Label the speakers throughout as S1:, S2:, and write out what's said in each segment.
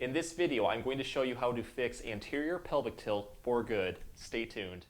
S1: In this video, I'm going to show you how to fix anterior pelvic tilt for good. Stay tuned.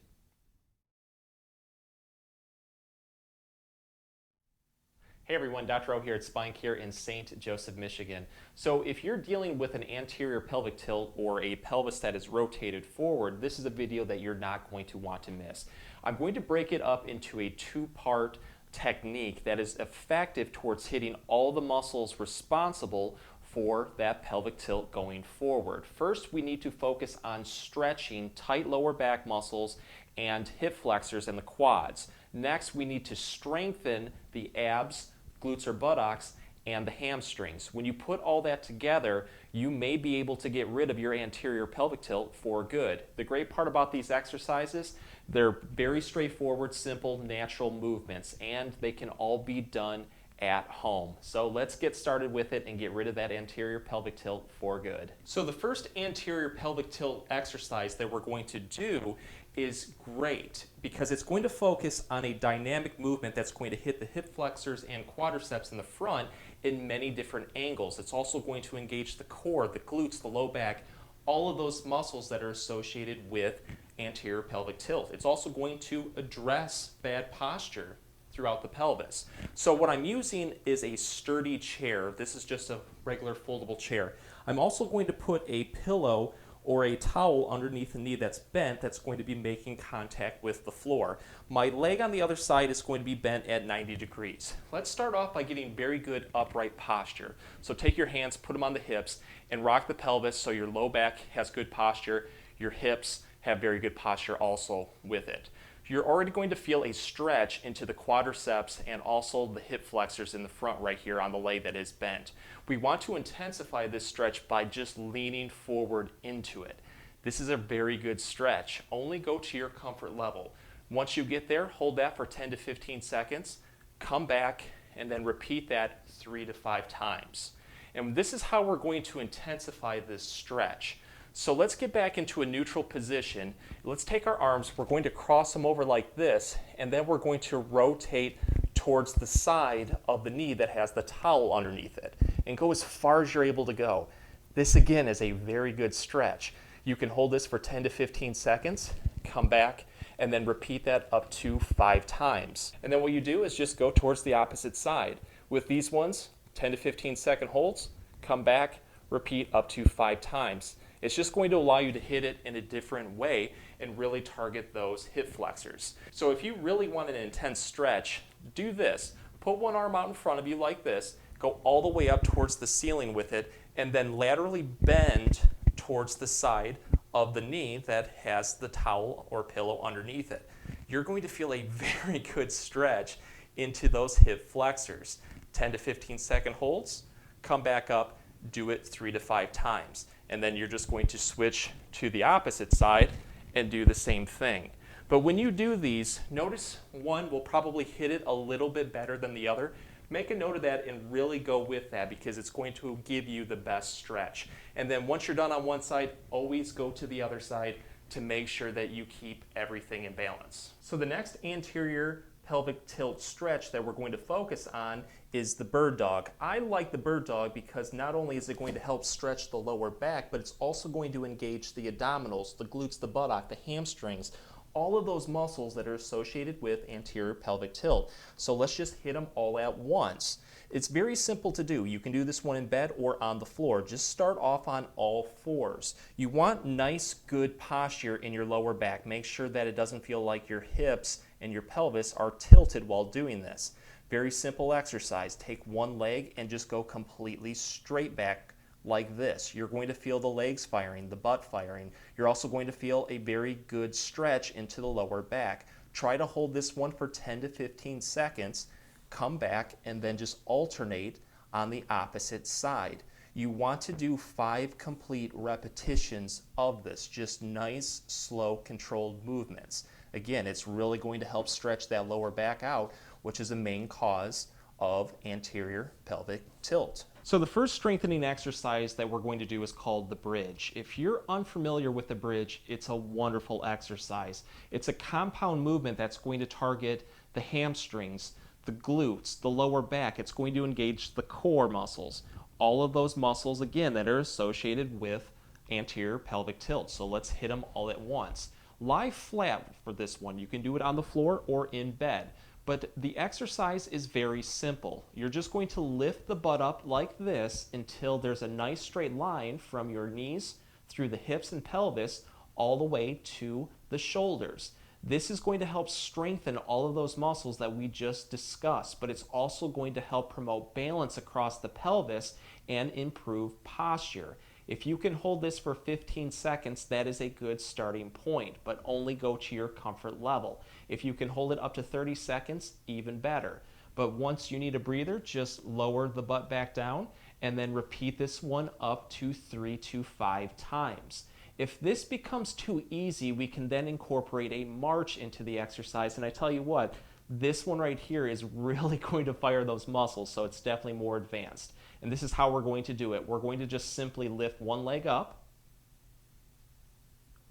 S1: Hey everyone, Dr. O here at SpineCare in St. Joseph, Michigan. So if you're dealing with an anterior pelvic tilt or a pelvis that is rotated forward, this is a video that you're not going to want to miss. I'm going to break it up into a two-part technique that is effective towards hitting all the muscles responsible for that pelvic tilt going forward. First, we need to focus on stretching tight lower back muscles and hip flexors and the quads. Next, we need to strengthen the abs, glutes or buttocks, and the hamstrings. When you put all that together, you may be able to get rid of your anterior pelvic tilt for good. The great part about these exercises, they're very straightforward, simple, natural movements, and they can all be done at home. So let's get started with it and get rid of that anterior pelvic tilt for good. So the first anterior pelvic tilt exercise that we're going to do is great because it's going to focus on a dynamic movement that's going to hit the hip flexors and quadriceps in the front in many different angles. It's also going to engage the core, the glutes, the low back, all of those muscles that are associated with anterior pelvic tilt. It's also going to address bad posture throughout the pelvis. So what I'm using is a sturdy chair. This is just a regular foldable chair. I'm also going to put a pillow or a towel underneath the knee that's bent that's going to be making contact with the floor. My leg on the other side is going to be bent at 90 degrees. Let's start off by getting very good upright posture. So take your hands, put them on the hips, and rock the pelvis so your low back has good posture, your hips have very good posture also with it. You're already going to feel a stretch into the quadriceps and also the hip flexors in the front right here on the leg that is bent. We want to intensify this stretch by just leaning forward into it. This is a very good stretch. Only go to your comfort level. Once you get there, hold that for 10 to 15 seconds, come back, and then repeat that 3 to 5 times. And this is how we're going to intensify this stretch. So let's get back into a neutral position. Let's take our arms, we're going to cross them over like this, and then we're going to rotate towards the side of the knee that has the towel underneath it, and go as far as you're able to go. This again is a very good stretch. You can hold this for 10 to 15 seconds, come back, and then repeat that up to 5 times. And then what you do is just go towards the opposite side. With these ones, 10 to 15 second holds, come back, repeat up to 5 times. It's just going to allow you to hit it in a different way and really target those hip flexors. So if you really want an intense stretch, do this. Put one arm out in front of you like this, go all the way up towards the ceiling with it, and then laterally bend towards the side of the knee that has the towel or pillow underneath it. You're going to feel a very good stretch into those hip flexors. 10 to 15 second holds, come back up, do it 3 to 5 times. And then you're just going to switch to the opposite side and do the same thing. But when you do these, notice one will probably hit it a little bit better than the other. Make a note of that and really go with that because it's going to give you the best stretch. And then once you're done on one side, always go to the other side to make sure that you keep everything in balance. So the next anterior pelvic tilt stretch that we're going to focus on is the bird dog. I like the bird dog because not only is it going to help stretch the lower back, but it's also going to engage the abdominals, the glutes, the buttock, the hamstrings, all of those muscles that are associated with anterior pelvic tilt. So let's just hit them all at once. It's very simple to do. You can do this one in bed or on the floor. Just start off on all fours. You want nice, good posture in your lower back. Make sure that it doesn't feel like your hips and your pelvis are tilted while doing this. Very simple exercise. Take one leg and just go completely straight back like this. You're going to feel the legs firing, the butt firing. You're also going to feel a very good stretch into the lower back. Try to hold this one for 10 to 15 seconds, come back, and then just alternate on the opposite side. You want to do 5 complete repetitions of this, just nice, slow, controlled movements. Again, it's really going to help stretch that lower back out, which is a main cause of anterior pelvic tilt. So the first strengthening exercise that we're going to do is called the bridge. If you're unfamiliar with the bridge, it's a wonderful exercise. It's a compound movement that's going to target the hamstrings, the glutes, the lower back. It's going to engage the core muscles. all of those muscles, again, that are associated with anterior pelvic tilt. So let's hit them all at once. Lie flat for this one. You can do it on the floor or in bed. But the exercise is very simple. You're just going to lift the butt up like this until there's a nice straight line from your knees through the hips and pelvis all the way to the shoulders. This is going to help strengthen all of those muscles that we just discussed, but it's also going to help promote balance across the pelvis and improve posture. If you can hold this for 15 seconds, that is a good starting point, but only go to your comfort level. If you can hold it up to 30 seconds, even better. But once you need a breather, just lower the butt back down and then repeat this one up to 3 to 5 times. If this becomes too easy, we can then incorporate a march into the exercise. And I tell you what, this one right here is really going to fire those muscles, so it's definitely more advanced. And this is how we're going to do it. We're going to just simply lift one leg up.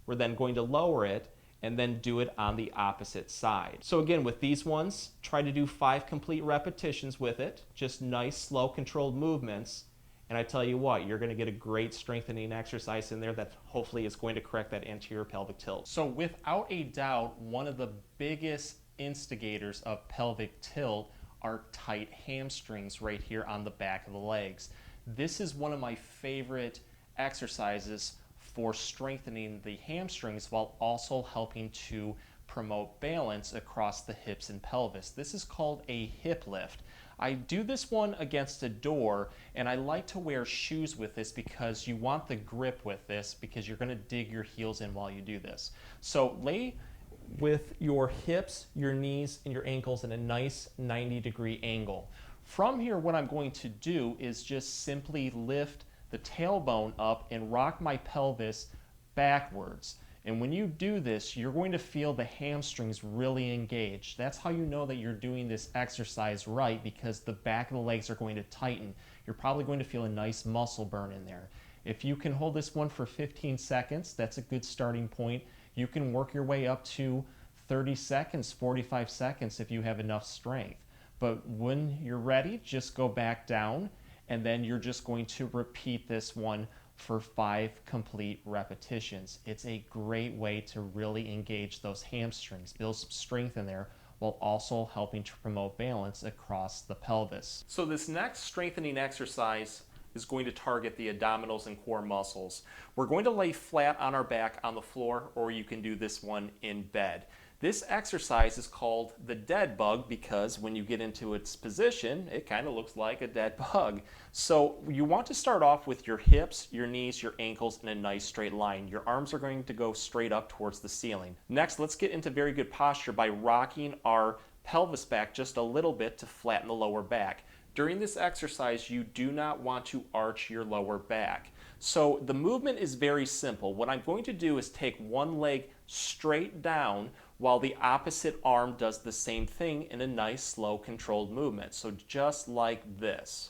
S1: We're then going to lower it and then do it on the opposite side. So again, with these ones, try to do 5 complete repetitions with it. Just nice, slow, controlled movements. And I tell you what, you're going to get a great strengthening exercise in there that hopefully is going to correct that anterior pelvic tilt. So without a doubt, one of the biggest instigators of pelvic tilt are tight hamstrings right here on the back of the legs. This is one of my favorite exercises for strengthening the hamstrings while also helping to promote balance across the hips and pelvis. This is called a hip lift. I do this one against a door, and I like to wear shoes with this because you want the grip with this because you're going to dig your heels in while you do this. So lay with your hips, your knees, and your ankles in a nice 90-degree angle. From here, what I'm going to do is just simply lift the tailbone up and rock my pelvis backwards. And when you do this, you're going to feel the hamstrings really engaged. That's how you know that you're doing this exercise right, because the back of the legs are going to tighten. You're probably going to feel a nice muscle burn in there. If you can hold this one for 15 seconds, that's a good starting point. You can work your way up to 30 seconds, 45 seconds if you have enough strength. But when you're ready, just go back down, and then you're just going to repeat this one for 5 complete repetitions. It's a great way to really engage those hamstrings, build some strength in there, while also helping to promote balance across the pelvis. So this next strengthening exercise is going to target the abdominals and core muscles. We're going to lay flat on our back on the floor, or you can do this one in bed. This exercise is called the dead bug because when you get into its position, it kind of looks like a dead bug. So you want to start off with your hips, your knees, your ankles in a nice straight line. Your arms are going to go straight up towards the ceiling. Next, let's get into very good posture by rocking our pelvis back just a little bit to flatten the lower back. During this exercise, you do not want to arch your lower back. So the movement is very simple. What I'm going to do is take one leg straight down while the opposite arm does the same thing in a nice, slow, controlled movement. So just like this.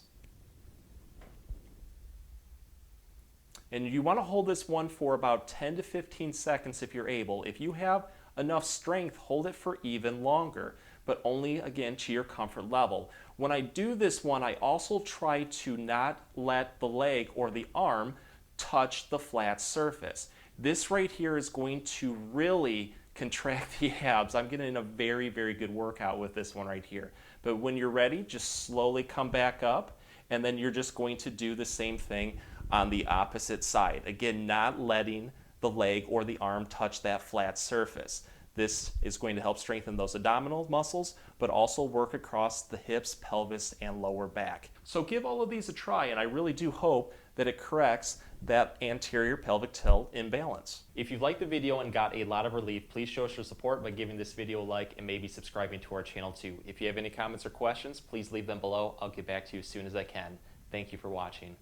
S1: And you want to hold this one for about 10 to 15 seconds if you're able. If you have enough strength, hold it for even longer, but only, again, to your comfort level. When I do this one, I also try to not let the leg or the arm touch the flat surface. This right here is going to really contract the abs. I'm getting a very, very good workout with this one right here. But when you're ready, just slowly come back up, and then you're just going to do the same thing on the opposite side. Again, not letting the leg or the arm touch that flat surface. This is going to help strengthen those abdominal muscles, but also work across the hips, pelvis, and lower back. So give all of these a try, and I really do hope that it corrects that anterior pelvic tilt imbalance. If you've liked the video and got a lot of relief, please show us your support by giving this video a like and maybe subscribing to our channel too. If you have any comments or questions, please leave them below. I'll get back to you as soon as I can. Thank you for watching.